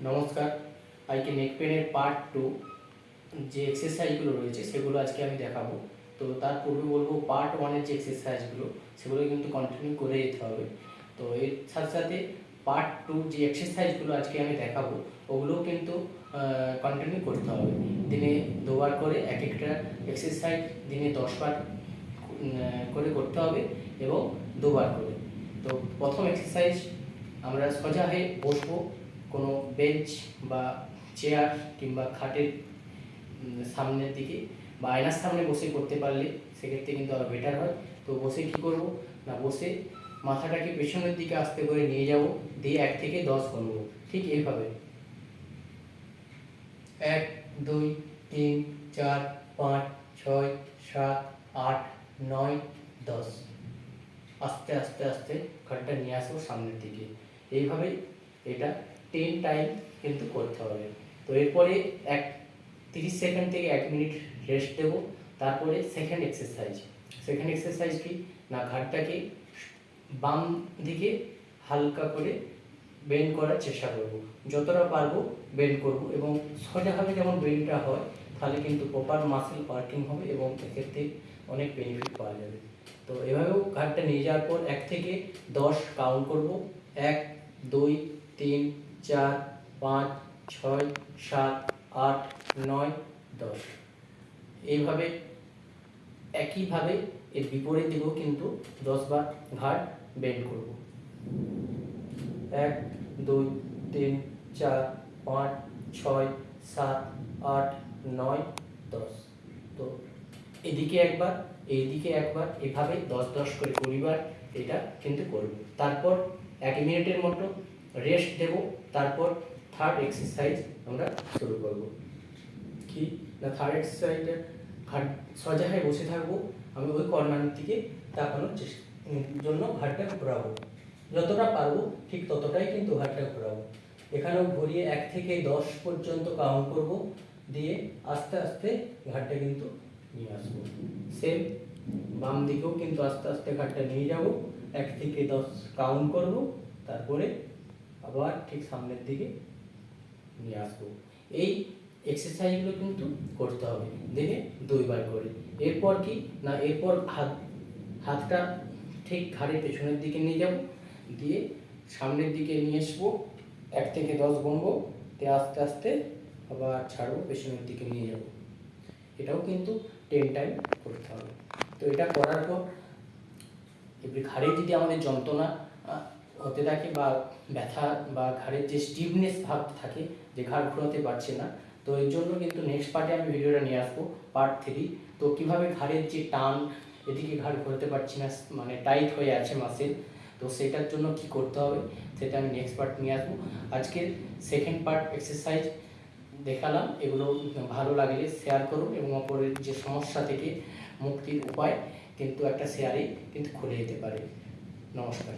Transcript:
নমস্কার। আজকে নেক পেনের পার্ট 2 যে এক্সারসাইজগুলো রয়েছে সেগুলো আজকে আমি দেখাবো। তো তার পূর্বে বলবো পার্ট 1 এর যে এক্সারসাইজগুলো সেগুলো কিন্তু কন্টিনিউ করে যেতে হবে। তো এর সাথে সাথে পার্ট 2 যে এক্সারসাইজগুলো আজকে আমি দেখাবো ওগুলোও কিন্তু কন্টিনিউ করতে হবে। দিনে 2বার করে এক একটা এক্সারসাইজ দিনে 10বার করে করতে হবে এবং 2বার করে। তো প্রথম এক্সারসাইজ আমরা সোজা হয়ে বসবো, কোনো বেঞ্চ বা চেয়ার কিংবা খাটের সামনের দিকে বা আয়নার সামনে বসে করতে পারলে সেক্ষেত্রে কিন্তু আরও বেটার হয়। তো বসে কী করব না, বসে মাথাটাকে পেছনের দিকে আস্তে করে নিয়ে যাব, দিয়ে 1 থেকে 10 গুনব। ঠিক এইভাবে 1 2 3 4 5 6 7 8 9 10। আস্তে আস্তে আস্তে ঘাড়টা নিয়ে আসবো সামনের দিকে। এইভাবেই এটা 10 টাইম কিন্তু করতে হবে। তো এরপরে 30 সেকেন্ড থেকে 1 মিনিট রেস্ট দেব। তারপরে সেকেন্ড এক্সারসাইজ কি না, ঘাড়টাকে বাম দিকে হালকা করে বেন্ড করার চেষ্টা করব, যতটা পারবো বেন্ড করব এবং সোজাভাবে যেমন বেন্ডটা হয় তাহলে কিন্তু প্রপার মাসেল ওয়ার্কিং হবে এবং এক্ষেত্রে অনেক বেনিফিট পাওয়া যাবে। তো এভাবেও ঘাড়টা নিয়ে যাওয়ার পর 1 থেকে 10 কাউন্ট করব। 1 2 3 4 5 6 7 8 9 10। এইভাবে একইভাবে এর বিপরীত দিকেও কিন্তু 10 বার ঘাড় বেন্ড করব। 1 2 3 4 5 6 7 8 9 10। তো এদিকে একবার এইদিকে একবার, এভাবে 10 10 করে 20 বার এটা কিন্তু করব। তারপর 1 মিনিটের মতো রেস্ট দেব। তারপর থার্ড এক্সারসাইজ আমরা শুরু করব। কি না, থার্ড এক্সারসাইজে সোজা হয়ে বসে থাকবো, আমি ওই কর্নারের দিকে তাকানোর জন্য ঘাড়টা ঘোরাবো, যতটা পারবো ঠিক ততটাই কিন্তু ঘাড়টা ঘোরাবো। এখানেও ঘুরিয়ে 1 থেকে 10 পর্যন্ত কাউন্ট করব, দিয়ে আস্তে আস্তে ঘাড়টা কিন্তু নিয়ে আসবো। সেম বাম দিকেও কিন্তু আস্তে আস্তে ঘাড়টা নিয়ে যাব, 1 থেকে 10 কাউন্ট করব, তারপরে আবার ঠিক সামনের দিকে নিয়ে আসবো। এই এক্সারসাইজগুলো কিন্তু করতে হবে দিনে 2 বার করে। এরপর কি না, এরপর হাতটা ঠিক ঘাড়ের পেছনের দিকে নিয়ে যাব, দিয়ে সামনের দিকে নিয়ে আসবো, 1 থেকে 10 গুনবো, দিয়ে আস্তে আস্তে আবার ছাড়বো, পেছনের দিকে নিয়ে যাব। এটাও কিন্তু 10 টাইম করতে হবে। তো এটা করার পর এবার ঘাড়ে যদি আমাদের যন্ত্রণা হতে থাকে বা ব্যথা বা ঘাড়ের যে স্টিফনেস ভাব থাকে, যে ঘাড় ঘোরাতে পারছে না, তো এর জন্য কিন্তু নেক্সট পার্টে আমি ভিডিওটা নিয়ে আসবো, পার্ট 3। তো কীভাবে ঘাড়ের যে টান, এদিকে ঘাড় ঘোরাতে পারছি না, মানে টাইট হয়ে আছে মাসেল, তো সেটার জন্য কি করতে হবে সেটা আমি নেক্সট পার্ট নিয়ে আসবো। আজকের সেকেন্ড পার্ট এক্সারসাইজ দেখালাম, এগুলো ভালো লাগলে শেয়ার করুন এবং অপরের যে সমস্যা থেকে মুক্তির উপায় কিন্তু একটা শেয়ারে কিন্তু খুলে যেতে পারে। নমস্কার।